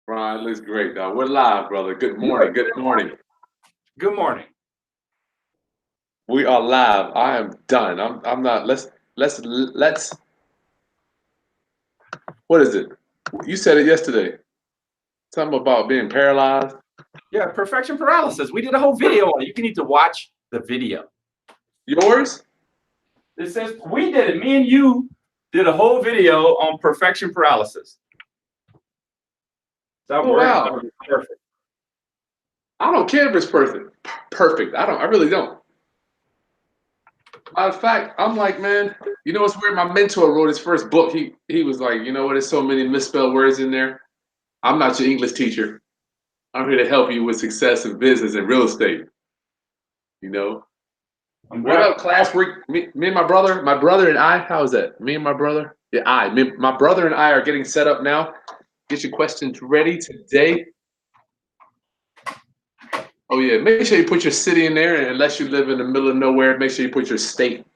Ron, looks great, dog. We're live, brother. Good morning. Good. Good morning. Good morning. We are live. I am done. I'm not. Let's. What is it? You said it yesterday. Something about being paralyzed. Yeah, perfection paralysis. We did a whole video on it. You need to watch the video. Yours? It says we did it. Me and you did a whole video on perfection paralysis. So Oh, wow. Perfect. I don't care if it's perfect. Perfect. I really don't. Matter of fact, I'm like, man, you know what's weird? My mentor wrote his first book. He was like, you know what? There's so many misspelled words in there. I'm not your English teacher. I'm here to help you with success in business and real estate. You know? What up, class? Me and my brother and I, how is that? Me and my brother? Yeah, my brother and I are getting set up now. Get your questions ready today. Oh yeah, make sure you put your city in there, and unless you live in the middle of nowhere, make sure you put your state.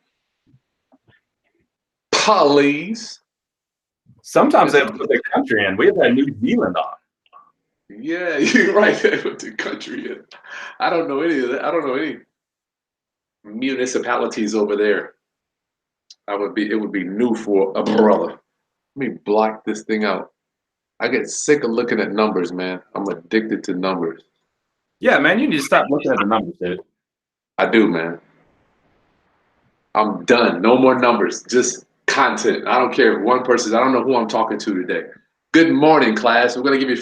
Please. Sometimes they have to put the country in. We have that New Zealand on. Yeah, you're right. They put the country in. I don't know any of that. I don't know any municipalities over there. It would be new for a brother. Let me block this thing out. I get sick of looking at numbers, man. I'm addicted to numbers. Yeah, man, you need to stop looking at the numbers, dude. I do, man. I'm done. No more numbers. Just content. I don't care if one person. I don't know who I'm talking to today. Good morning, class. We're gonna give you a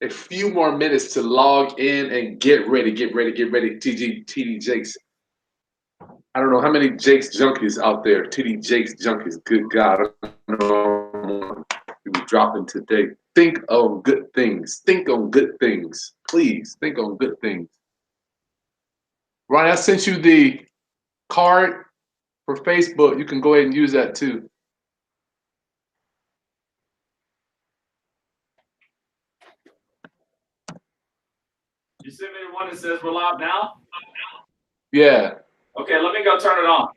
few more minutes to log in and get ready. Get ready. Get ready. TD Jakes. I don't know how many Jakes junkies out there. TD Jakes junkies. Good God. I don't know. We be dropping today. Think on good things. Think on good things. Please think on good things. Ryan, I sent you the card for Facebook. You can go ahead and use that too. You sent me the one that says we're live now? Yeah. Okay, let me go turn it on.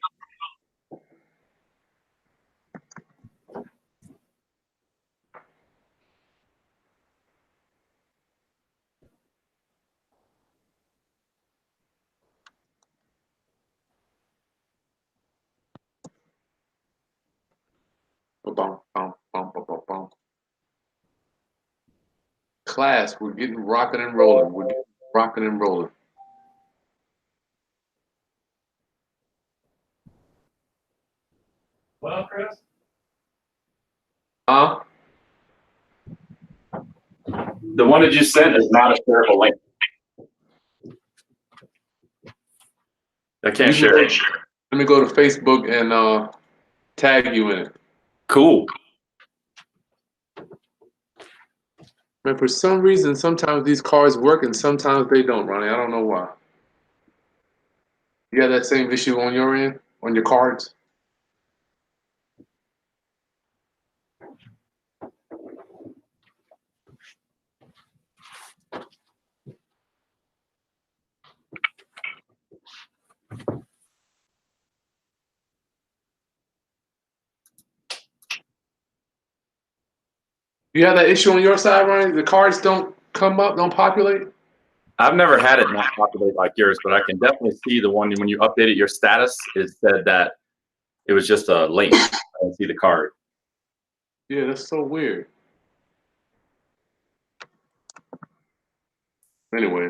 Class, we're getting rocking and rolling. We're getting rocking and rolling. Well, Chris? Huh? The one that you sent is not a shareable link. I can't share it. Let me go to Facebook and tag you in it. Cool. Man, for some reason, sometimes these cards work and sometimes they don't, Ronnie. I don't know why. You have that same issue on your end, on your cards? You have that issue on your side, Ronnie? The cards don't come up, don't populate? I've never had it not populate like yours, but I can definitely see the one when you updated your status, it said that it was just a link. I didn't see the card. Yeah, that's so weird. Anyway.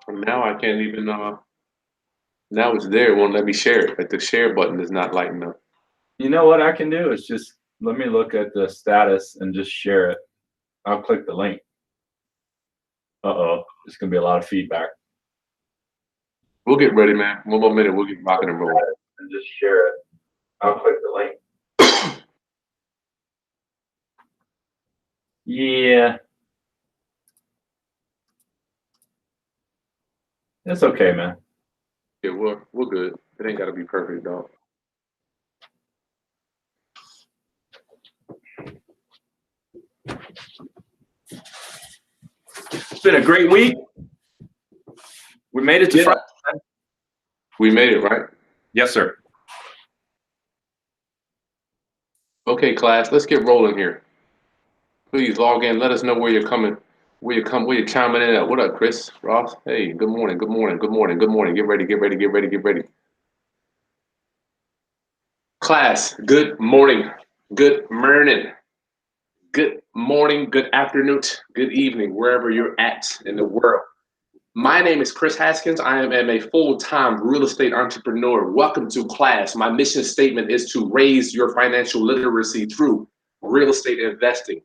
Now I can't even, now it's there, it won't let me share it. Like the share button is not lighting up. You know what I can do is just, let me look at the status and just share it. I'll click the link. Uh-oh, there's gonna be a lot of feedback. We'll get ready, man. One more minute, we'll get rocking and rolling. And just share it. I'll click the link. Yeah. It's okay, man. Yeah, we're good. It ain't gotta be perfect, though. It's been a great week. We made it to Friday. We made it, right? Yes, sir. Okay, class, let's get rolling here. Please log in. Let us know where you're coming, where you're chiming in at. What up, Chris, Ross? Hey, good morning, good morning, good morning, good morning. Get ready, get ready, get ready, get ready. Class, good morning, good morning, good morning, good afternoon, good evening, wherever you're at in the world. My name is Chris Haskins. I am a full-time real estate entrepreneur. Welcome to class. My mission statement is to raise your financial literacy through real estate investing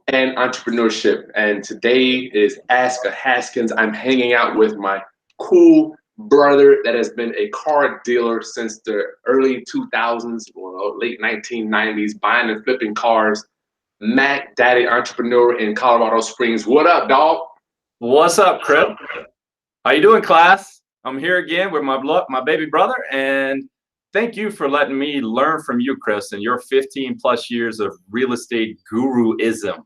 and entrepreneurship. And today is Ask a Haskins. I'm hanging out with my cool brother that has been a car dealer since the early 2000s or late 1990s, buying and flipping cars. Mac Daddy Entrepreneur in Colorado Springs. What up, dog? What's up, Chris? How you doing, class? I'm here again with my baby brother, and thank you for letting me learn from you, Chris, and your 15 plus years of real estate guruism.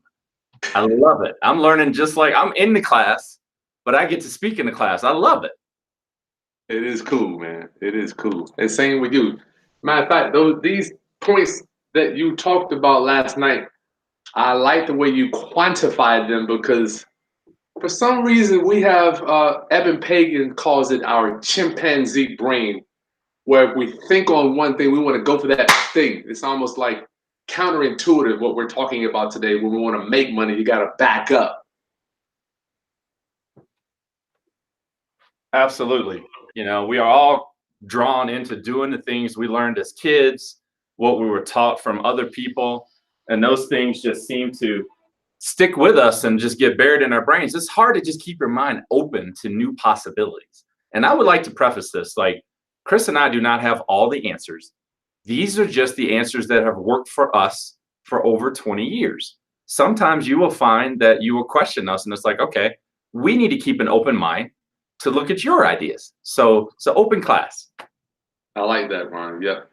I love it. I'm learning just like I'm in the class, but I get to speak in the class. I love it. It is cool, man. It is cool. And same with you. Matter of fact, these points that you talked about last night, I like the way you quantified them because for some reason we have Eben Pagan calls it our chimpanzee brain, where if we think on one thing, we want to go for that thing. It's almost like counterintuitive what we're talking about today. When we want to make money, you got to back up. Absolutely. You know, we are all drawn into doing the things we learned as kids, what we were taught from other people, and those things just seem to stick with us and just get buried in our brains. It's hard to just keep your mind open to new possibilities. And I would like to preface this like, Chris and I do not have all the answers. These are just the answers that have worked for us for over 20 years. Sometimes you will find that you will question us, and it's like, okay, we need to keep an open mind to look at your ideas. So open class. I like that, Ron. Yep.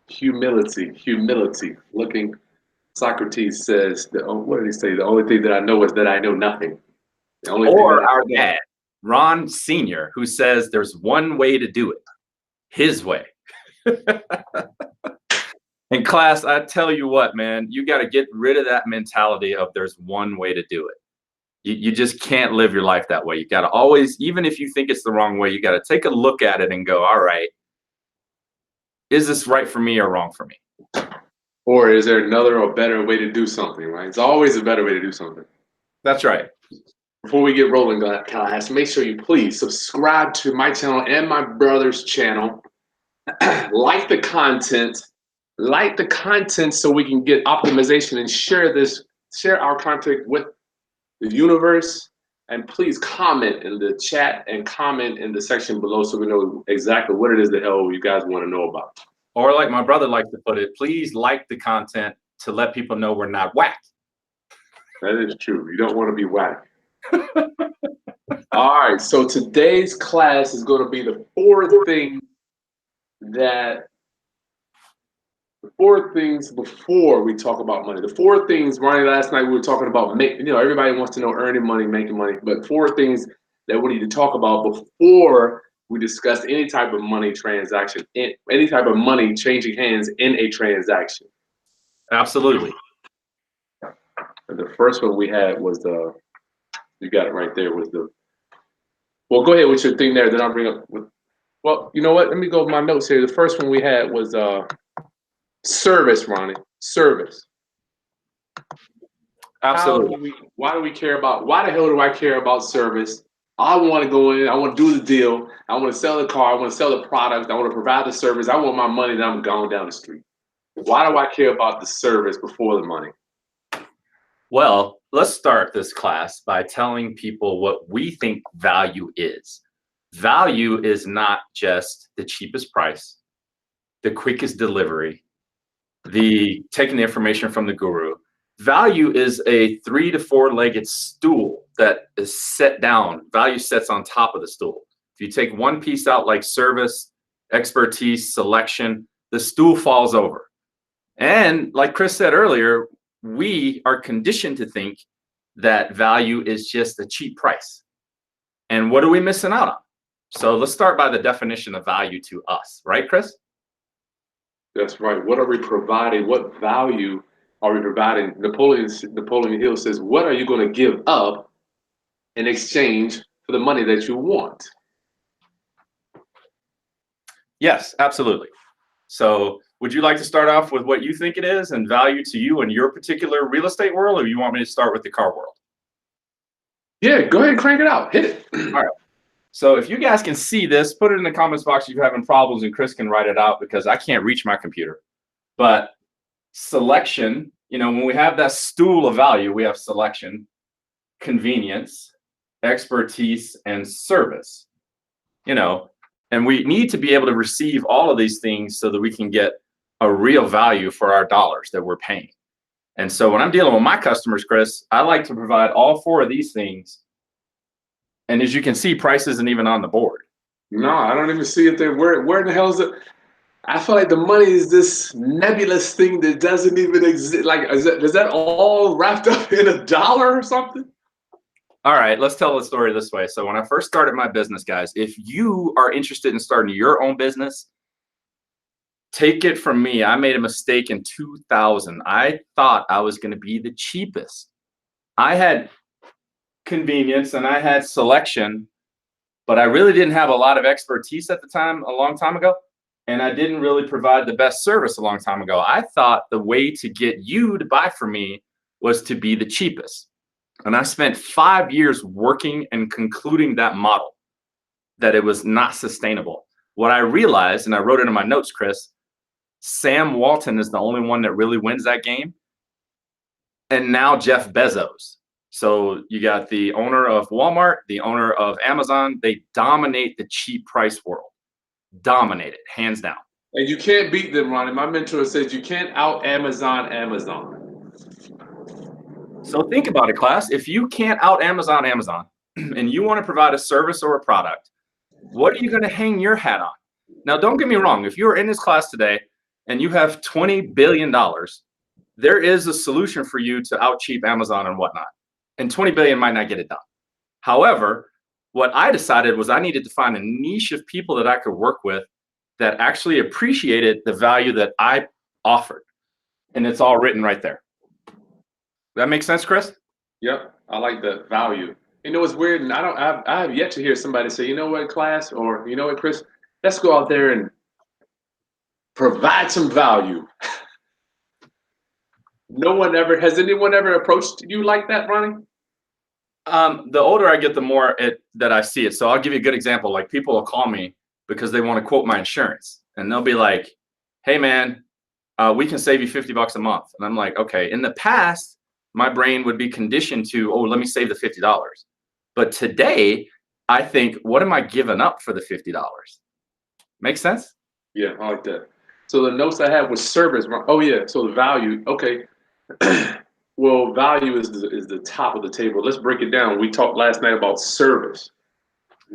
Humility, humility. Looking, Socrates says, what did he say? The only thing that I know is that I know nothing. The only thing Or that our dad, Ron Sr., who says there's one way to do it, his way. In class, I tell you what, man, you got to get rid of that mentality of there's one way to do it. You just can't live your life that way. You got to always, even if you think it's the wrong way, you got to take a look at it and go, all right, is this right for me or wrong for me? Or is there another or better way to do something, right? It's always a better way to do something. That's right. Before we get rolling, class, make sure you please subscribe to my channel and my brother's channel. Like the content so we can get optimization and share our content with the universe. And please comment in the chat and comment in the section below so we know exactly what it is the hell you guys want to know about. Or like my brother likes to put it, please like the content to let people know we're not whack. That is true. You don't want to be whack. All right. So today's class is going to be the four things before we talk about money. The four things, Ronnie, last night we were talking about, everybody wants to know earning money, making money, but four things that we need to talk about before we discuss any type of money transaction, any type of money changing hands in a transaction. Absolutely. And the first one we had was you got it right there, well, go ahead with your thing there, then I'll bring up, well, you know what, let me go with my notes here. The first one we had was service, Ronnie. Service. Absolutely. Why the hell do I care about service? I want to go in, I want to do the deal, I want to sell the car, I want to sell the product, I want to provide the service, I want my money, and I'm going down the street. Why do I care about the service before the money? Well, let's start this class by telling people what we think value is. Value is not just the cheapest price, the quickest delivery, taking the information from the guru. Value is a 3 to 4-legged stool that is set down. Value sits on top of the stool. If you take one piece out like service, expertise, selection, the stool falls over. And like Chris said earlier, we are conditioned to think that value is just a cheap price. And what are we missing out on? So let's start by the definition of value to us, right, Chris? That's right. What are we providing? What value are we providing? Napoleon Hill says, "What are you going to give up in exchange for the money that you want?" Yes, absolutely. So would you like to start off with what you think it is and value to you in your particular real estate world, or you want me to start with the car world? Yeah, go ahead and crank it out. Hit it. All right. So if you guys can see this, put it in the comments box if you're having problems, and Chris can write it out because I can't reach my computer. But selection, when we have that stool of value, we have selection, convenience, expertise, and service. And we need to be able to receive all of these things so that we can get a real value for our dollars that we're paying. And so when I'm dealing with my customers, Chris, I like to provide all four of these things. And as you can see, price isn't even on the board. No, I don't even see it there. Where in the hell is it? I feel like the money is this nebulous thing that doesn't even exist. Like, is that all wrapped up in a dollar or something? All right, let's tell the story this way. So when I first started my business, guys, if you are interested in starting your own business, take it from me. I made a mistake in 2000. I thought I was going to be the cheapest. I had convenience and I had selection, but I really didn't have a lot of expertise at the time, a long time ago. And I didn't really provide the best service a long time ago. I thought the way to get you to buy from me was to be the cheapest. And I spent 5 years working and concluding that model, that it was not sustainable. What I realized, and I wrote it in my notes, Chris, Sam Walton is the only one that really wins that game. And now Jeff Bezos. So you got the owner of Walmart, the owner of Amazon. They dominate the cheap price world. Dominate it, hands down. And you can't beat them, Ronnie. My mentor says you can't out Amazon. So think about it, class. If you can't out Amazon, and you want to provide a service or a product, what are you going to hang your hat on? Now, don't get me wrong. If you're in this class today and you have $20 billion, there is a solution for you to out cheap Amazon and whatnot. And 20 billion might not get it done. However, what I decided was I needed to find a niche of people that I could work with that actually appreciated the value that I offered. And it's all written right there. That makes sense, Chris? Yep, I like the value. It's weird, and I have yet to hear somebody say, you know what, class, or you know what, Chris, let's go out there and provide some value. Has anyone ever approached you like that, Ronnie? The older I get, the more that I see it. So I'll give you a good example. Like, people will call me because they want to quote my insurance, and they'll be like, "Hey, man, we can save you $50 a month." And I'm like, "Okay." In the past, my brain would be conditioned to, "Oh, let me save the $50." But today, I think, what am I giving up for the $50? Make sense? Yeah, I like that. So the notes I have was service. Oh yeah, so the value. Okay. Well, value is the top of the table. Let's break it down. We talked last night about service.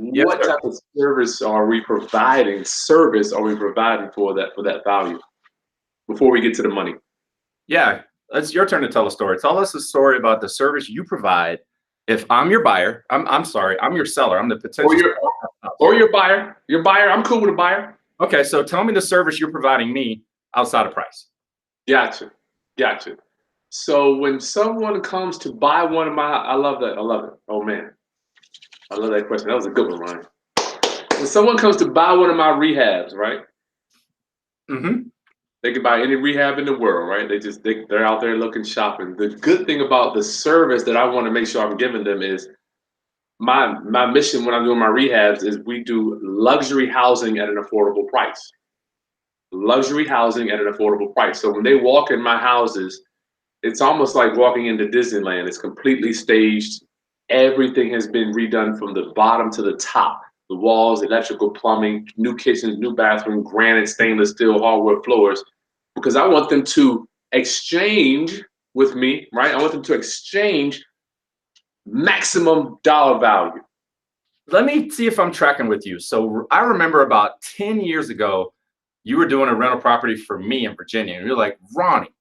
Yes, What sir. type of service are we providing? Service are we providing for that value? Before we get to the money. Yeah, it's your turn to tell a story. Tell us a story about the service you provide. If I'm your buyer, I'm sorry, I'm your seller. I'm the potential. Or your buyer. Your buyer. I'm cool with a buyer. Okay, so tell me the service you're providing me outside of price. Gotcha. So when someone comes to buy one of I love that. I love it. Oh man, I love that question. That was a good one, Ryan. When someone comes to buy one of my rehabs, right? Mm-hmm. They could buy any rehab in the world, right? They're out there looking, shopping. The good thing about the service that I want to make sure I'm giving them is my mission when I'm doing my rehabs is we do luxury housing at an affordable price. Luxury housing at an affordable price. So when they walk in my houses, it's almost like walking into Disneyland. It's completely staged. Everything has been redone from the bottom to the top. The walls, electrical, plumbing, new kitchens, new bathroom, granite, stainless steel, hardwood floors, because I want them to exchange with me, right? I want them to exchange maximum dollar value. Let me see if I'm tracking with you. So I remember about 10 years ago, you were doing a rental property for me in Virginia. And you're like, "Ronnie,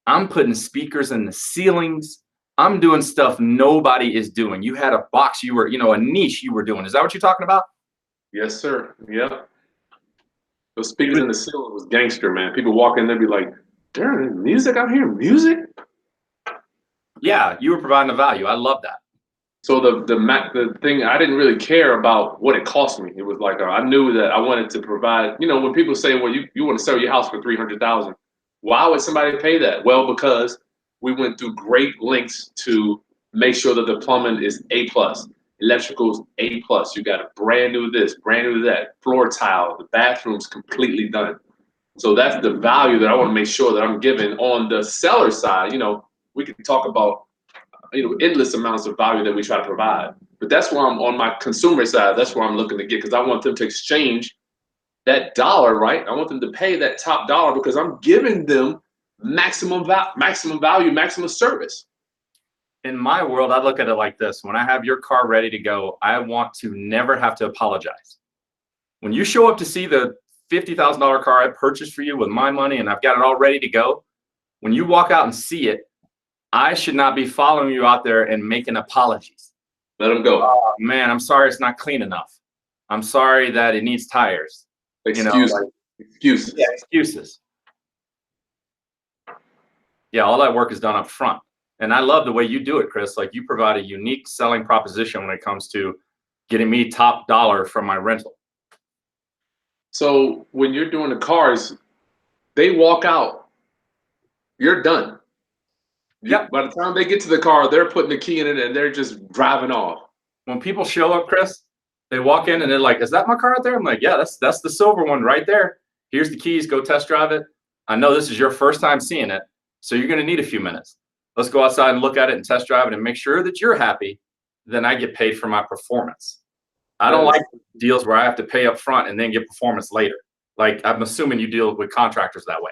I'm putting speakers in the ceilings. I'm doing stuff nobody is doing." You had a box, a niche you were doing. Is that what you're talking about? Yes, sir. Yep. Those speakers in the ceiling was gangster, man. People walk in there be like, "Darn, music out here, music." Yeah, you were providing a value. I love that. So the thing I didn't really care about what it cost me. It was like I knew that I wanted to provide. You know, when people say, "Well, you want to sell your house for 300,000," why would somebody pay that? Well, because we went through great lengths to make sure that the plumbing is A plus, electrical's A plus. You got a brand new this, brand new that, floor tile, the bathroom's completely done. So that's the value that I want to make sure that I'm giving on the seller side. You know, we can talk about endless amounts of value that we try to provide. But that's why I'm on my consumer side. That's where I'm looking to get because I want them to exchange that dollar, right? I want them to pay that top dollar because I'm giving them maximum value, maximum service. In my world, I look at it like this. When I have your car ready to go, I want to never have to apologize. When you show up to see the $50,000 car I purchased for you with my money and I've got it all ready to go, when you walk out and see it, I should not be following you out there and making apologies. Let them go. Oh, man, I'm sorry it's not clean enough. I'm sorry that it needs tires. Excuses. Yeah, excuses. Yeah, all that work is done up front. And I love the way you do it, Chris. Like you provide a unique selling proposition when it comes to getting me top dollar from my rental. So when you're doing the cars, they walk out, you're done. Yeah. By the time they get to the car, they're putting the key in it and they're just driving off. When people show up, Chris, they walk in and they're like, "Is that my car out there?" I'm like, "Yeah, that's the silver one right there. Here's the keys. Go test drive it. I know this is your first time seeing it, so you're going to need a few minutes. Let's go outside and look at it and test drive it and make sure that you're happy. Then I get paid for my performance. I don't like deals where I have to pay up front and then get performance later. Like I'm assuming you deal with contractors that way.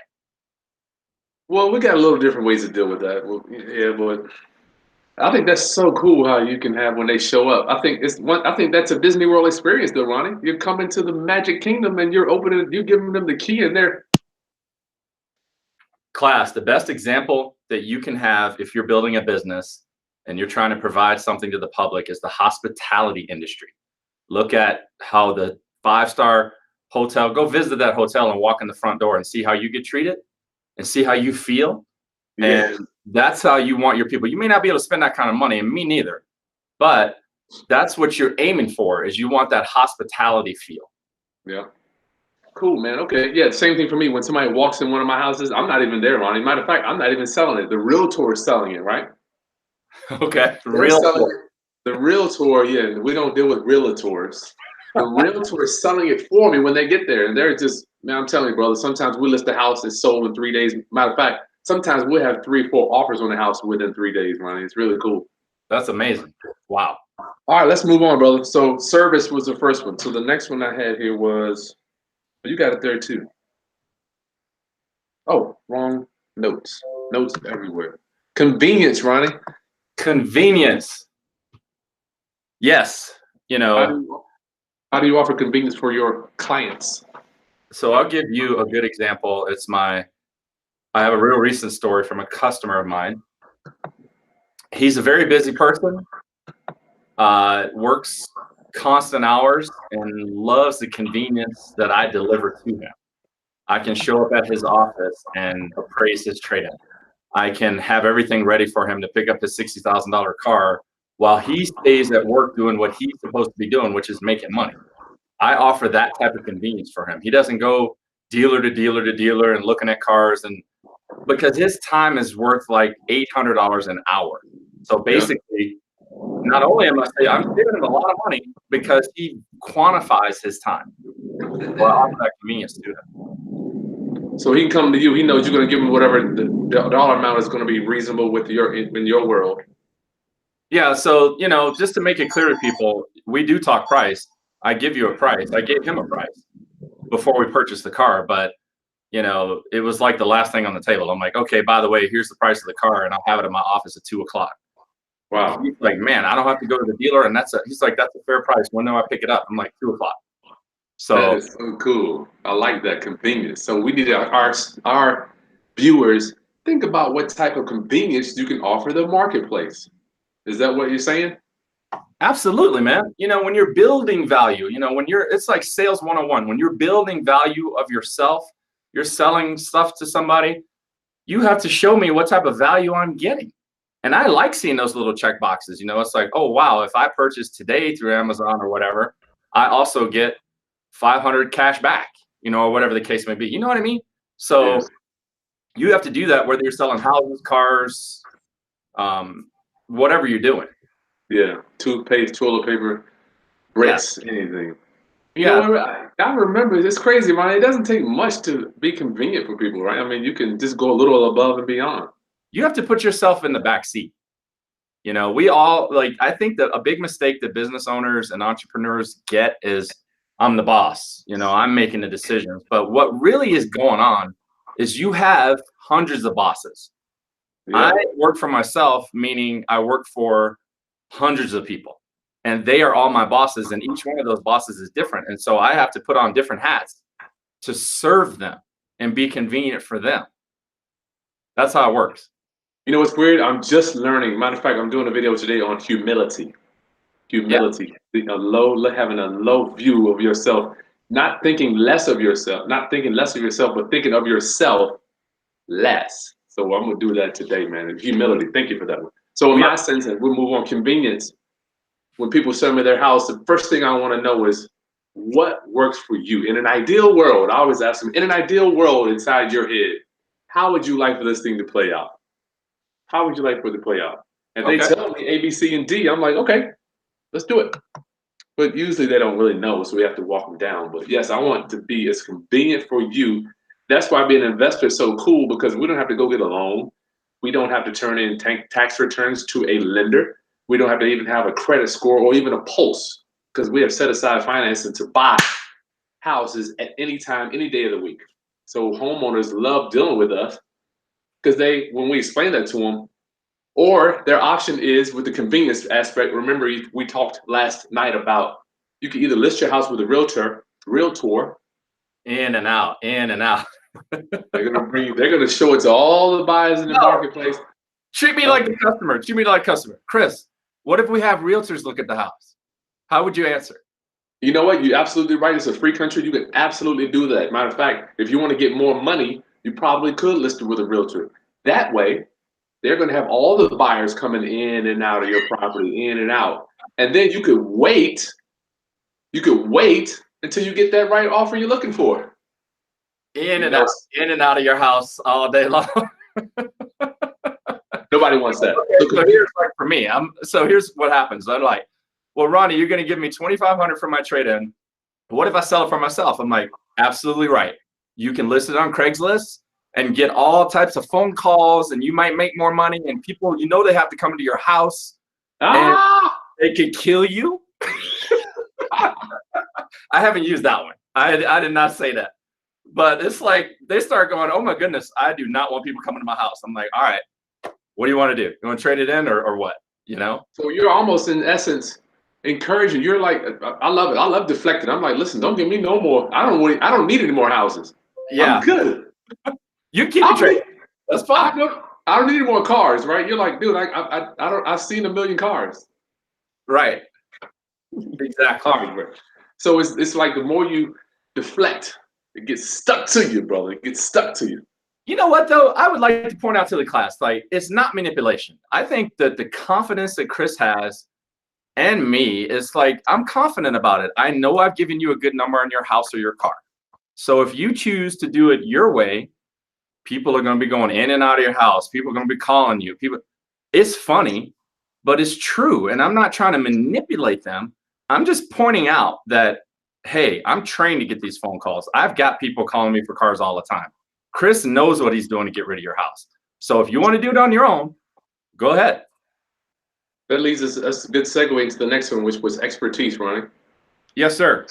Well, we got a little different ways to deal with that. Well, yeah, but I think that's so cool how you can have when they show up. I think I think that's a Disney World experience, though, Ronnie. You come into the Magic Kingdom and you're giving them the key, and they're Class, the best example that you can have if you're building a business and you're trying to provide something to the public is the hospitality industry. Look at how the 5-star hotel, go visit that hotel and walk in the front door and see how you get treated and see how you feel. yeah. And that's how you want your people. You may not be able to spend that kind of money, and me neither, but that's what you're aiming for is you want that hospitality feel. Yeah. Cool, man. Okay. Yeah, same thing for me. When somebody walks in one of my houses, I'm not even there, Ronnie. Matter of fact, I'm not even selling it. The realtor is selling it, right? Okay. The realtor, yeah, we don't deal with realtors. The realtor is selling it for me when they get there. And they're just, man, I'm telling you, brother, sometimes we list the house that's sold in 3 days. Matter of fact, sometimes we'll have 3 or 4 offers on the house within 3 days, Ronnie. It's really cool. That's amazing. Wow. All right, let's move on, brother. So service was the first one. So the next one I had here was, you got it there too. Oh, wrong notes. Notes everywhere. Convenience, Ronnie. Convenience. Yes. How do you offer convenience for your clients? So I'll give you a good example. I have a real recent story from a customer of mine. He's a very busy person, works constant hours, and loves the convenience that I deliver to him. I can show up at his office and appraise his trade-in. I can have everything ready for him to pick up his $60,000 car while he stays at work doing what he's supposed to be doing, which is making money. I offer that type of convenience for him. He doesn't go dealer to dealer to dealer and looking at cars, and because his time is worth like $800 an hour. So basically, not only am I'm giving him a lot of money because he quantifies his time. Well, I offer that convenience to him. So he can come to you. He knows you're going to give him whatever the dollar amount is going to be reasonable with in your world. Yeah. So just to make it clear to people, we do talk price. I give you a price. I gave him a price before we purchased the car, but it was like the last thing on the table. I'm like, okay, by the way, here's the price of the car, and I'll have it in my office at 2:00. Wow. He's like, man, I don't have to go to the dealer, and he's like, that's a fair price. When do I pick it up? I'm like, 2:00. So that is so cool. I like that convenience. So we need our viewers think about what type of convenience you can offer the marketplace. Is that what you're saying? Absolutely, man. You know, when you're building value, you know, it's like sales 101. When you're building value of yourself, you're selling stuff to somebody, you have to show me what type of value I'm getting. And I like seeing those little check boxes. You know, it's like, oh, wow, if I purchase today through Amazon or whatever, I also get 500 cash back, you know, or whatever the case may be. You know what I mean? So Yes. you have to do that whether you're selling houses, cars, whatever you're doing. Yeah. Toothpaste, toilet paper, bricks, anything. You Yeah. know what? I remember it's crazy, man. It doesn't take much to be convenient for people, right? I mean, you can just go a little above and beyond. You have to put yourself in the back seat. You know, we all like, I think that a big mistake that business owners and entrepreneurs get is I'm the boss, you know, I'm making the decisions. But what really is going on is you have hundreds of bosses. Yeah. I work for myself, meaning I work for hundreds of people and they are all my bosses, and each one of those bosses is different. And so I have to put on different hats to serve them and be convenient for them. That's how it works. You know what's weird? I'm just learning. Matter of fact, I'm doing a video today on humility. Humility. Having a low view of yourself, not thinking less of yourself, but thinking of yourself less. So I'm gonna do that today, man. Humility. Thank you for that one. So in my sense, and we'll move on convenience. When people send me their house, the first thing I want to know is what works for you. In an ideal world, I always ask them, in an ideal world inside your head, how would you like for this thing to play out? How would you like for it to play out? And they tell me A, B, C, and D. I'm like, okay, let's do it. But usually they don't really know, so we have to walk them down. But yes, I want it to be as convenient for you. That's why being an investor is so cool, because we don't have to go get a loan. We don't have to turn in tax returns to a lender. We don't have to even have a credit score or even a pulse, because we have set aside financing to buy houses at any time, any day of the week. So homeowners love dealing with us because when we explain that to them, or their option is with the convenience aspect. Remember, we talked last night about you can either list your house with a realtor, in and out. They're gonna show it to all the buyers in the marketplace. Treat me like the customer. Treat me like customer. Chris, what if we have realtors look at the house? How would you answer? You know what? You're absolutely right. It's a free country. You can absolutely do that. Matter of fact, if you want to get more money, you probably could list it with a realtor. That way, they're going to have all the buyers coming in and out of your property, in and out. And then you could wait. You could wait until you get that right offer you're looking for. In and out of your house all day long. Nobody wants that. So here's like for me. So here's what happens. I'm like, well, Ronnie, you're going to give me $2,500 for my trade-in. What if I sell it for myself? I'm like, absolutely right. You can list it on Craigslist and get all types of phone calls, and you might make more money. And people, you know, they have to come to your house. And they could kill you. I haven't used that one. I did not say that. But it's like they start going, oh my goodness, I do not want people coming to my house. I'm like, all right, what do you want to do? You want to trade it in or what? You know? So you're almost in essence encouraging. You're like, I love it. I love deflecting. I'm like, listen, don't give me no more. I don't need any more houses. Yeah. I'm good. You keep it trading. That's fine. I don't need any more cars, right? You're like, dude, I've seen a million cars. Right. Exactly. So it's like the more you deflect, it gets stuck to you, brother. It gets stuck to you. You know what, though? I would like to point out to the class, like, it's not manipulation. I think that the confidence that Chris has and me is like, I'm confident about it. I know I've given you a good number on your house or your car. So if you choose to do it your way, people are going to be going in and out of your house. People are going to be calling you. It's funny, but it's true. And I'm not trying to manipulate them. I'm just pointing out that, hey, I'm trained to get these phone calls. I've got people calling me for cars all the time. Chris knows what he's doing to get rid of your house. So if you want to do it on your own, go ahead. That leads us a good segue into the next one, which was expertise, Ronnie. Yes, sir.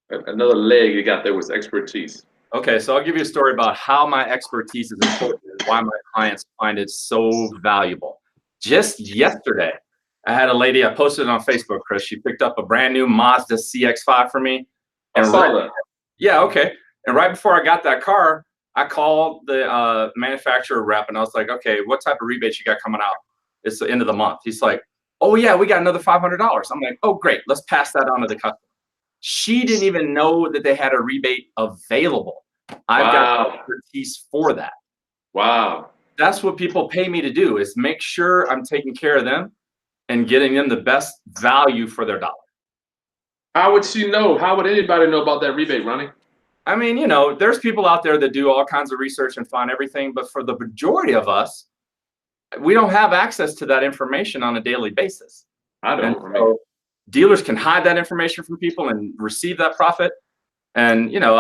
Another leg you got there was expertise. Okay, so I'll give you a story about how my expertise is important and why my clients find it so valuable. Just yesterday, I had a lady, I posted it on Facebook, Chris. She picked up a brand new Mazda CX-5 for me. I saw that. Yeah, okay. And right before I got that car, I called the manufacturer rep and I was like, okay, what type of rebates you got coming out? It's the end of the month. He's like, oh yeah, we got another $500. I'm like, oh great, let's pass that on to the customer. She didn't even know that they had a rebate available. I've got expertise for that. Wow. That's what people pay me to do, is make sure I'm taking care of them and getting them the best value for their dollar. How would she know? How would anybody know about that rebate, Ronnie? I mean, you know, there's people out there that do all kinds of research and find everything, but for the majority of us, we don't have access to that information on a daily basis. I don't. And so dealers can hide that information from people and receive that profit. And you know,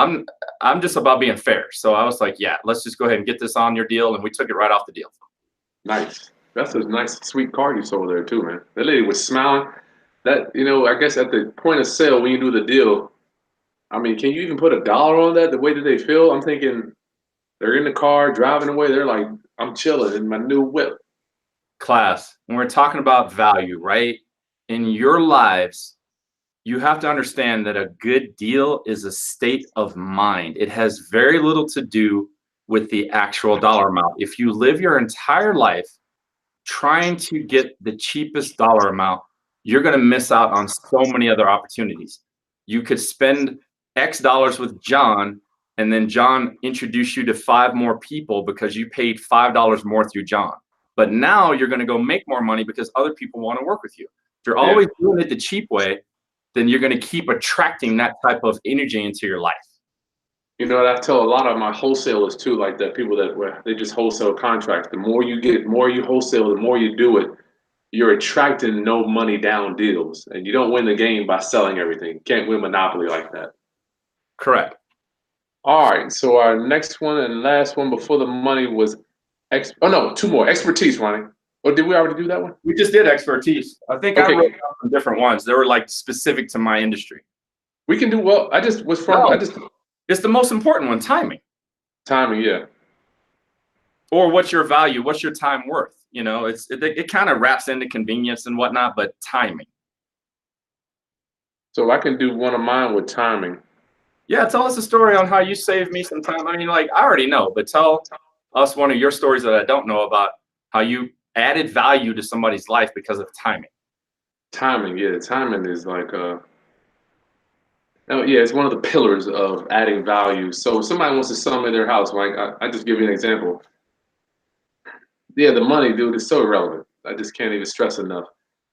I'm just about being fair. So I was like, yeah, let's just go ahead and get this on your deal, and we took it right off the deal. Nice. That's a nice, sweet card you sold there too, man. That lady was smiling. That, you know, I guess at the point of sale when you do the deal, I mean, can you even put a dollar on that? The way that they feel, I'm thinking they're in the car driving away. They're like, I'm chilling in my new whip. Class, when we're talking about value, right? In your lives, you have to understand that a good deal is a state of mind. It has very little to do with the actual dollar amount. If you live your entire life trying to get the cheapest dollar amount, you're going to miss out on so many other opportunities. You could spend X dollars with John, and then John introduced you to 5 more people because you paid $5 more through John. But now you're going to go make more money because other people want to work with you. If you're always doing it the cheap way, then you're going to keep attracting that type of energy into your life. You know, I tell a lot of my wholesalers too, like that people that they just wholesale contracts. The more you get, more you wholesale, the more you do it, you're attracting no money down deals. And you don't win the game by selling everything. You can't win Monopoly like that. Correct. All right. So our next one and last one before the money was oh no, 2 more. Expertise, Ronnie. Or did we already do that one? We just did expertise. I think I wrote down some different ones. They were like specific to my industry. We can do well. I just was from. No, it's the most important one, timing. Timing, yeah. Or what's your value? What's your time worth? You know, it kind of wraps into convenience and whatnot, but timing. So I can do one of mine with timing. Yeah, tell us a story on how you saved me some time. I mean, like, I already know, but tell us one of your stories that I don't know about, how you added value to somebody's life because of timing. Timing, yeah. Timing is like it's one of the pillars of adding value. So if somebody wants to sell me their house, like I just give you an example. Yeah, the money, dude, is so irrelevant. I just can't even stress enough.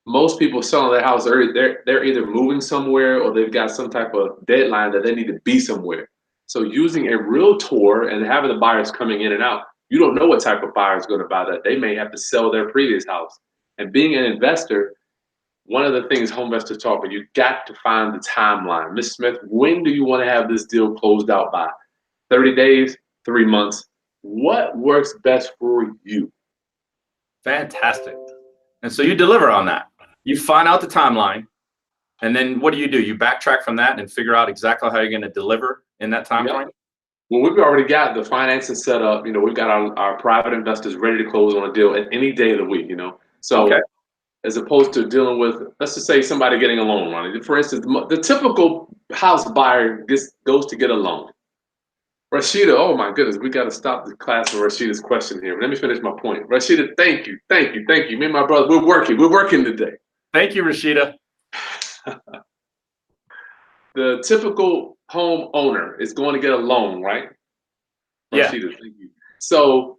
Most people selling their house, they're either moving somewhere or they've got some type of deadline that they need to be somewhere. So using a realtor and having the buyers coming in and out, you don't know what type of buyer is going to buy that. They may have to sell their previous house. And being an investor, one of the things home investors talk about, you got to find the timeline. Ms. Smith, when do you want to have this deal closed out by? 30 days, 3 months? What works best for you? Fantastic. And so you deliver on that. You find out the timeline, and then what do? You backtrack from that and figure out exactly how you're going to deliver in that time frame? Well, we've already got the financing set up. You know, we've got our private investors ready to close on a deal at any day of the week, you know. So as opposed to dealing with, let's just say somebody getting a loan, Ronnie. For instance, the typical house buyer goes to get a loan. Rashida, oh my goodness, we got to stop the class for Rashida's question here. Let me finish my point. Rashida, thank you. Me and my brother, we're working today. Thank you, Rashida. The typical home owner is going to get a loan, right? Yeah. Rashida, thank you. So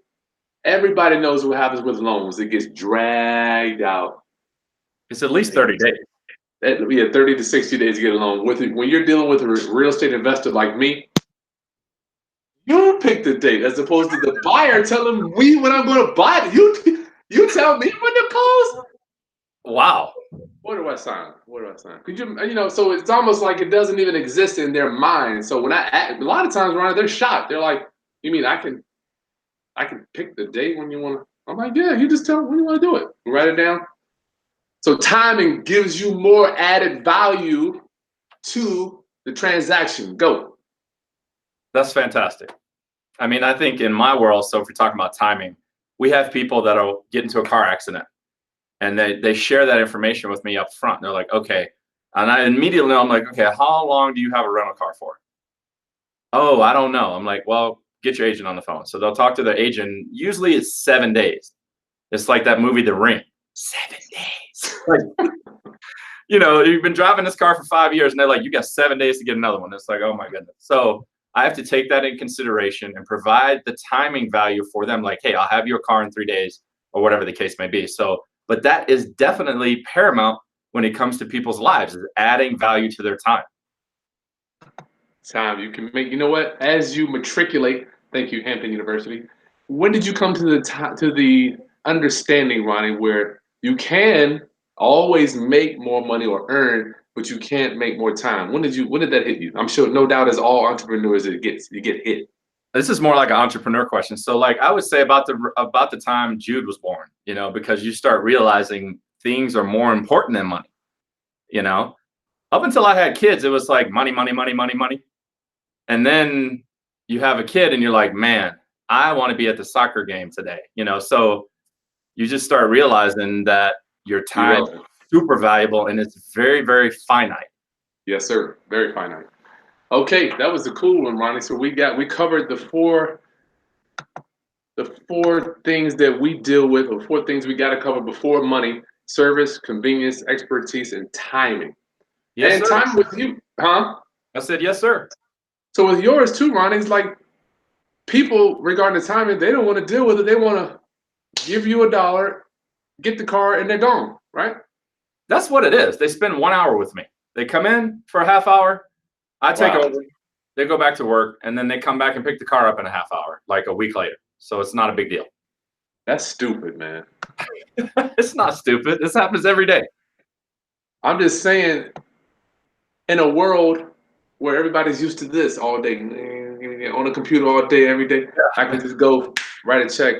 everybody knows what happens with loans. It gets dragged out. It's at least 30 days. Yeah, 30 to 60 days to get a loan. When you're dealing with a real estate investor like me, you pick the date as opposed to the buyer telling me when I'm going to buy it. You tell me when to close. Wow. What do I sign? Could you, so it's almost like it doesn't even exist in their mind. So when a lot of times, Ron, they're shocked. They're like, you mean I can pick the date when you want to? I'm like, yeah, you just tell me when you want to do it. Write it down. So timing gives you more added value to the transaction. Go. That's fantastic. I mean, I think in my world, so if we're talking about timing, we have people that'll get into a car accident and they share that information with me up front. They're like, okay. And I immediately, I'm like, okay, how long do you have a rental car for? Oh, I don't know. I'm like, well, get your agent on the phone. So they'll talk to their agent. Usually it's 7 days. It's like that movie, The Ring. 7 days. Like, you've been driving this car for 5 years and they're like, you got 7 days to get another one. It's like, oh my goodness. So I have to take that in consideration and provide the timing value for them. Like, hey, I'll have your car in 3 days or whatever the case may be. So, but that is definitely paramount when it comes to people's lives, is adding value to their time. Time you can make. You know what? As you matriculate, thank you, Hampton University. When did you come to the understanding, Ronnie, where you can always make more money or earn, but you can't make more time? When did that hit you? I'm sure, no doubt, as all entrepreneurs, you get hit. This is more like an entrepreneur question. So, like, I would say about the time Jude was born, because you start realizing things are more important than money. Up until I had kids, it was like money, money, money, money, money. And then you have a kid and you're like, man, I want to be at the soccer game today. So you just start realizing that your time is super valuable and it's very, very finite. Yes, sir. Very finite. Okay, that was the cool one, Ronnie. So we covered the four things that we deal with, or 4 things we got to cover before money: service, convenience, expertise, and timing. Yes, and sir. Time with you, huh? I said, yes, sir. So with yours too, Ronnie, it's like people regarding the timing, they don't want to deal with it. They want to give you $1, get the car, and they're gone, right? That's what it is. They spend 1 hour with me. They come in for a half hour. I take over. They go back to work, and then they come back and pick the car up in a half hour, like a week later. So it's not a big deal. That's stupid, man. It's not stupid. This happens every day. I'm just saying, in a world where everybody's used to this all day, on a computer all day, every day, I can just go write a check,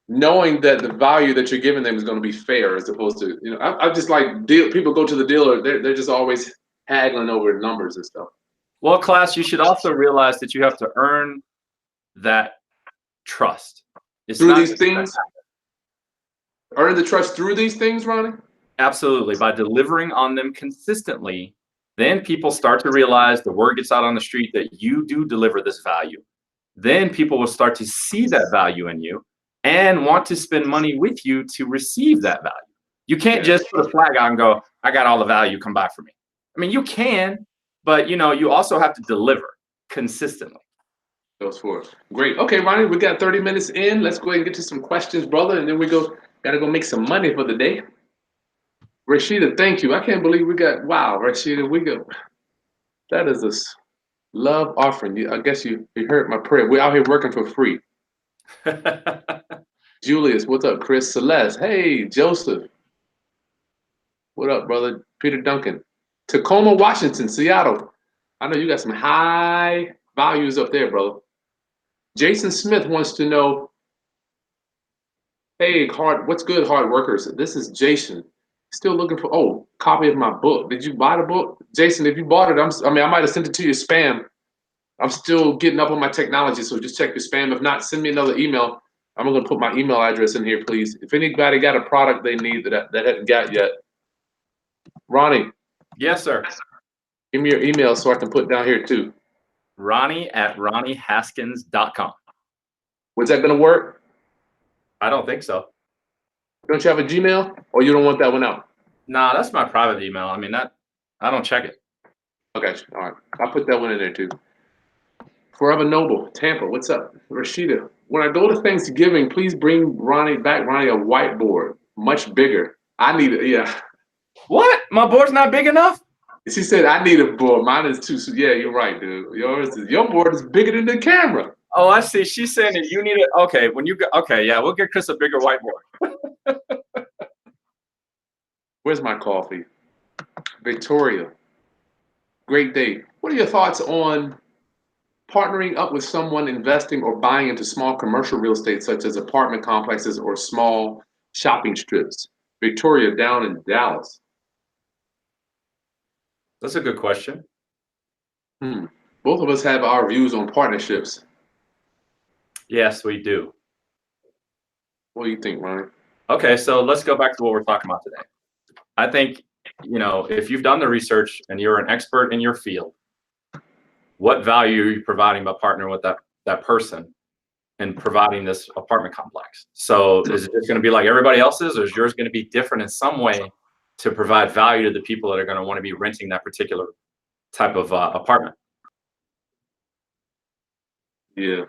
knowing that the value that you're giving them is going to be fair, as opposed to, I just like people go to the dealer, they're just always haggling over numbers and stuff. Well, class, you should also realize that you have to earn that trust. It's through these things. Earn the trust through these things, Ronnie? Absolutely. By delivering on them consistently, then people start to realize, the word gets out on the street that you do deliver this value. Then people will start to see that value in you and want to spend money with you to receive that value. You can't just put a flag out and go, I got all the value, come buy from me. I mean, you can, but you also have to deliver consistently. Those 4. Great. Okay, Ronnie, we got 30 minutes in. Let's go ahead and get to some questions, brother, and then gotta go make some money for the day. Rashida, thank you. I can't believe Rashida, that is a love offering. I guess you heard my prayer. We're out here working for free. Julius, what's up? Chris, Celeste, hey, Joseph. What up, brother? Peter Duncan. Tacoma, Washington, Seattle. I know you got some high values up there, brother. Jason Smith wants to know, hey, what's good, hard workers? This is Jason. Still looking for, copy of my book. Did you buy the book? Jason, if you bought it, I might have sent it to your spam. I'm still getting up on my technology, so just check your spam. If not, send me another email. I'm going to put my email address in here, please. If anybody got a product they need that hadn't got yet. Ronnie. Yes, sir. Give me your email so I can put it down here too. Ronnie@RonnieHaskins.com. Was that going to work? I don't think so. Don't you have a Gmail, or you don't want that one out? Nah, that's my private email. I mean, I don't check it. Okay, all right. I'll put that one in there too. Forever Noble, Tampa, what's up? Rashida, when I go to Thanksgiving, please bring Ronnie a whiteboard, much bigger. I need it, yeah. What? My board's not big enough? She said, I need a board. Mine is too. So yeah, you're right, dude. Your board is bigger than the camera. Oh, I see. She's saying that you need it. Okay, yeah, we'll get Chris a bigger whiteboard. Where's my coffee? Victoria, great day. What are your thoughts on partnering up with someone investing or buying into small commercial real estate, such as apartment complexes or small shopping strips? Victoria, down in Dallas. That's a good question. Both of us have our views on partnerships. Yes, we do. What do you think, Ronnie? Okay, so let's go back to what we're talking about today. I think, if you've done the research and you're an expert in your field, what value are you providing by partnering with that person and providing this apartment complex? So is it just going to be like everybody else's, or is yours going to be different in some way to provide value to the people that are going to want to be renting that particular type of apartment. Yeah.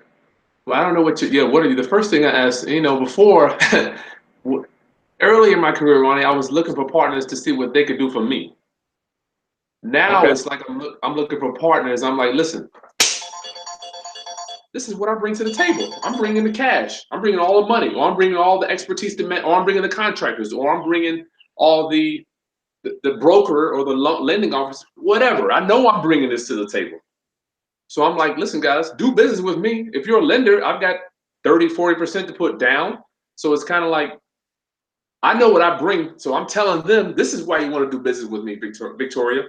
Well, I don't know what are you, the first thing I asked, before, early in my career, Ronnie, I was looking for partners to see what they could do for me. Now Okay. it's like I'm looking for partners. I'm like, listen, this is what I bring to the table. I'm bringing the cash. I'm bringing all the money, or I'm bringing all the expertise, or I'm bringing the contractors, or I'm bringing all the broker or the lending office, whatever. I know I'm bringing this to the table. So I'm like, listen, guys, do business with me. If you're a lender, I've got 30, 40% to put down. So it's kind of like, I know what I bring. So I'm telling them, this is why you want to do business with me, Victoria.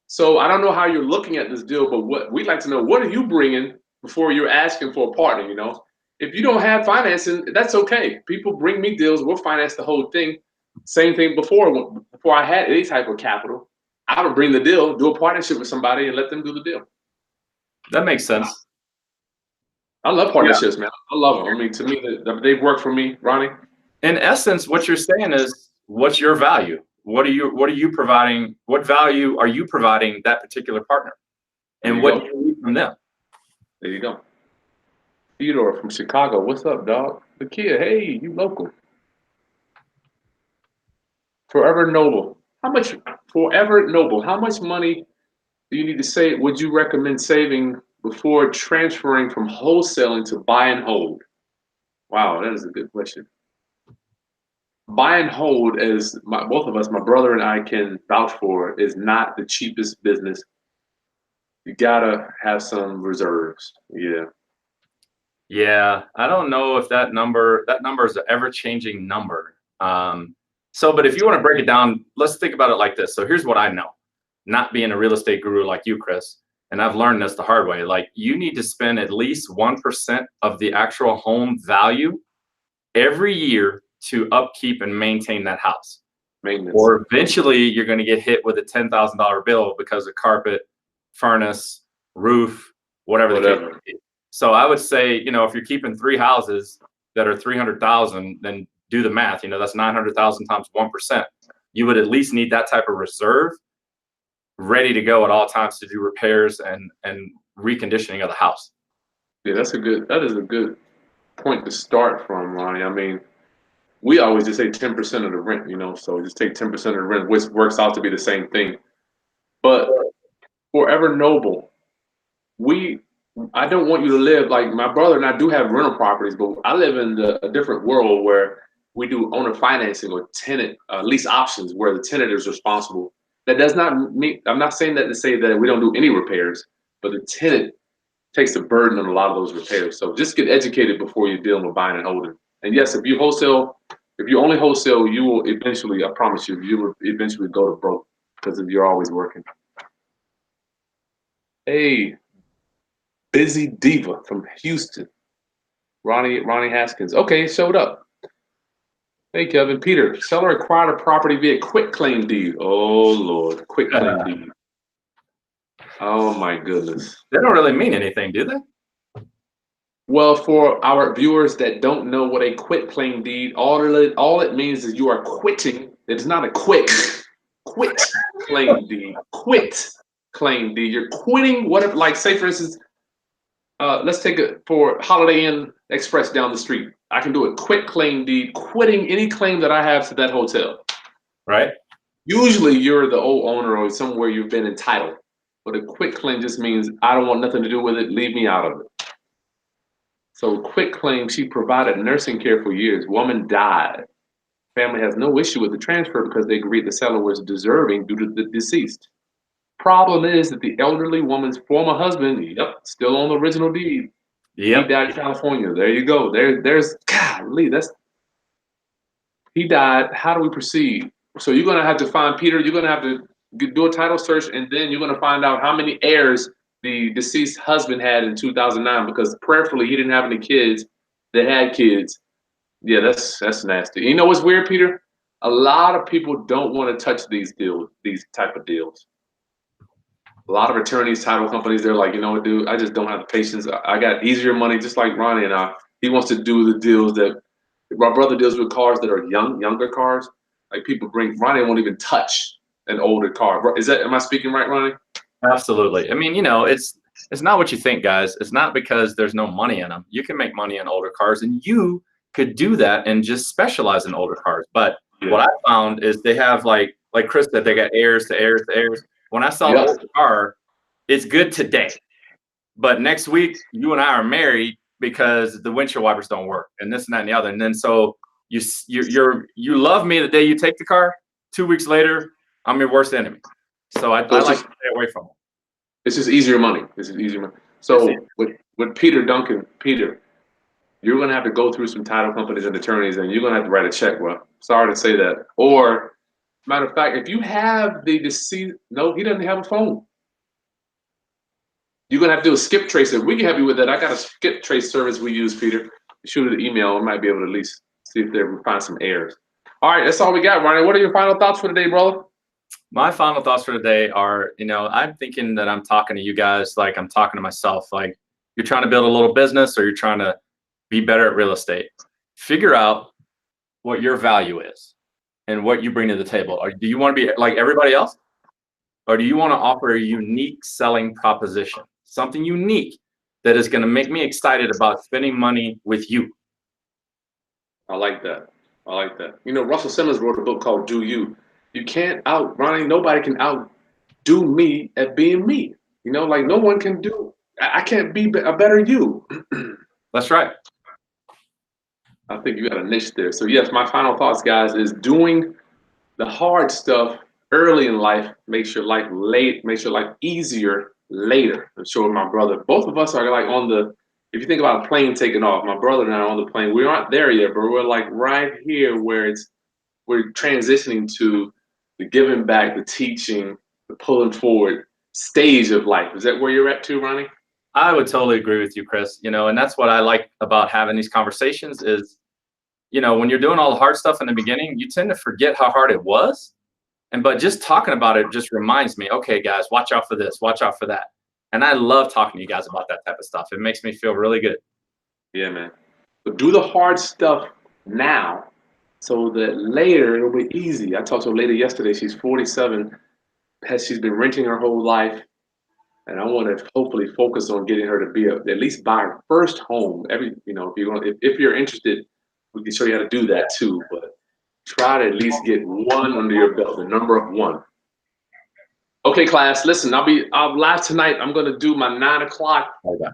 So I don't know how you're looking at this deal, but what we'd like to know, what are you bringing before you're asking for a partner, If you don't have financing, that's okay. People bring me deals, we'll finance the whole thing. Same thing before I had any type of capital. I would bring the deal, do a partnership with somebody and let them do the deal. That makes sense. I love partnerships, man. I love them. I mean, to me, they've worked for me, Ronnie. In essence, what you're saying is, what's your value? What are you providing? What value are you providing that particular partner? And what do you need from them? There you go. Theodore from Chicago. What's up, dog? The kid. Hey, you local. Forever Noble. Forever Noble, how much money do you need to save? Would you recommend saving before transferring from wholesaling to buy and hold? Wow, that is a good question. Buy and hold, as both of us, my brother and I, can vouch for, is not the cheapest business. You gotta have some reserves. Yeah. Yeah, I don't know if that number is an ever-changing number. But if you want to break it down, let's think about it like this. So here's what I know, not being a real estate guru like you, Chris, and I've learned this the hard way. Like, you need to spend at least 1% of the actual home value every year to upkeep and maintain that house. Maintenance. Or eventually you're going to get hit with a $10,000 bill because of carpet, furnace, roof, whatever the case may be. So I would say, if you're keeping 3 houses that are 300,000, then do the math. That's 900,000 times 1%. You would at least need that type of reserve ready to go at all times to do repairs and reconditioning of the house. Yeah, that is a good point to start from, Ronnie. I mean, we always just say 10% of the rent, so just take 10% of the rent, which works out to be the same thing. But Forever Noble, I don't want you to live like my brother and I do have rental properties, but I live in a different world where we do owner financing or tenant lease options where the tenant is responsible. That does not mean, I'm not saying that to say that we don't do any repairs, but the tenant takes the burden on a lot of those repairs. So just get educated before you're dealing with buying and holding. And yes, if you only wholesale, you will eventually, I promise you will eventually go to broke because you're always working. Hey, Busy Diva from Houston. Ronnie Haskins. Okay, it showed up. Hey, Kevin. Peter, seller acquired a property via quitclaim deed. Oh, Lord. Quitclaim deed. Oh, my goodness. They don't really mean anything, do they? Well, for our viewers that don't know what a quitclaim deed, all it means is you are quitting. It's not a quit claim deed. Quit claim deed. You're quitting whatever, like, say, for instance, let's take it for Holiday Inn Express down the street. I can do a quit claim deed, quitting any claim that I have to that hotel. Right. Usually you're the old owner or somewhere you've been entitled. But a quit claim just means I don't want nothing to do with it. Leave me out of it. So quit claim, she provided nursing care for years. Woman died. Family has no issue with the transfer because they agreed the seller was deserving due to the deceased. Problem is that the elderly woman's former husband, still on the original deed. Yep. He died in California. There you go. There's golly, he died. How do we proceed? So you're gonna have to find Peter. You're gonna have to do a title search, and then you're gonna find out how many heirs the deceased husband had in 2009. Because prayerfully, he didn't have any kids that had kids. Yeah, that's nasty. You know what's weird, Peter? A lot of people don't want to touch these type of deals. A lot of attorneys, title companies, they're like, dude, I just don't have the patience. I got easier money, just like Ronnie and I. He wants to do the deals that my brother deals with, cars that are younger cars. Like people bring, Ronnie won't even touch an older car. Am I speaking right, Ronnie? Absolutely. I mean, it's not what you think, guys. It's not because there's no money in them. You can make money in older cars, and you could do that and just specialize in older cars. But what I found is they have like Chris said, they got heirs to heirs to heirs. When I sell an older car, it's good today, but next week you and I are married because the windshield wipers don't work, and this and that and the other. And then so you love me the day you take the car. 2 weeks later, I'm your worst enemy. So I like to stay away from them. It's just easier money. So with Peter Duncan, Peter, you're going to have to go through some title companies and attorneys, and you're going to have to write a check. Well, sorry to say that. Or, matter of fact, if you have the deceit, no, he doesn't have a phone. You're going to have to do a skip trace. If we can help you with that, I got a skip trace service we use, Peter. Shoot an email. I might be able to at least see if they can find some errors. All right, that's all we got, Ronnie. What are your final thoughts for today, brother? My final thoughts for today are, I'm thinking that I'm talking to you guys like I'm talking to myself. Like, you're trying to build a little business or you're trying to be better at real estate. Figure out what your value is and what you bring to the table. Or do you want to be like everybody else? Or do you want to offer a unique selling proposition? Something unique that is going to make me excited about spending money with you. I like that. Russell Simmons wrote a book called Do You. You can't Ronnie, nobody can outdo me at being me. Like no one can I can't be a better you. That's right. I think you got a niche there. So yes, my final thoughts, guys, is doing the hard stuff early in life makes your life easier later. I'm sure my brother, both of us are like if you think about a plane taking off, my brother and I are on the plane. We aren't there yet, but we're like right here where we're transitioning to the giving back, the teaching, the pulling forward stage of life. Is that where you're at too, Ronnie? I would totally agree with you, Chris. And that's what I like about having these conversations is, when you're doing all the hard stuff in the beginning, you tend to forget how hard it was. But just talking about it just reminds me, okay, guys, watch out for this, watch out for that. And I love talking to you guys about that type of stuff. It makes me feel really good. Yeah, man. But do the hard stuff now so that later it'll be easy. I talked to a lady yesterday. She's 47. She's been renting her whole life. And I want to hopefully focus on getting her to be at least buy her first home. If you're interested, we can show you how to do that too. But try to at least get one under your belt, the number of one. Okay, class, listen, I'll live tonight. I'm going to do my 9 o'clock. Okay.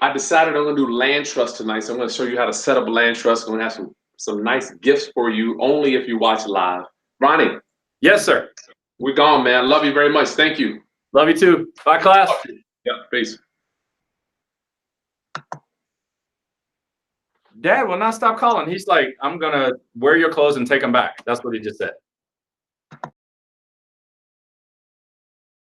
I decided I'm going to do land trust tonight. So I'm going to show you how to set up a land trust. I'm going to have some nice gifts for you only if you watch live. Ronnie. Yes, sir. We're gone, man. Love you very much. Thank you. Love you too. Bye, class. Yeah, peace. Dad will not stop calling. He's like, I'm going to wear your clothes and take them back. That's what he just said.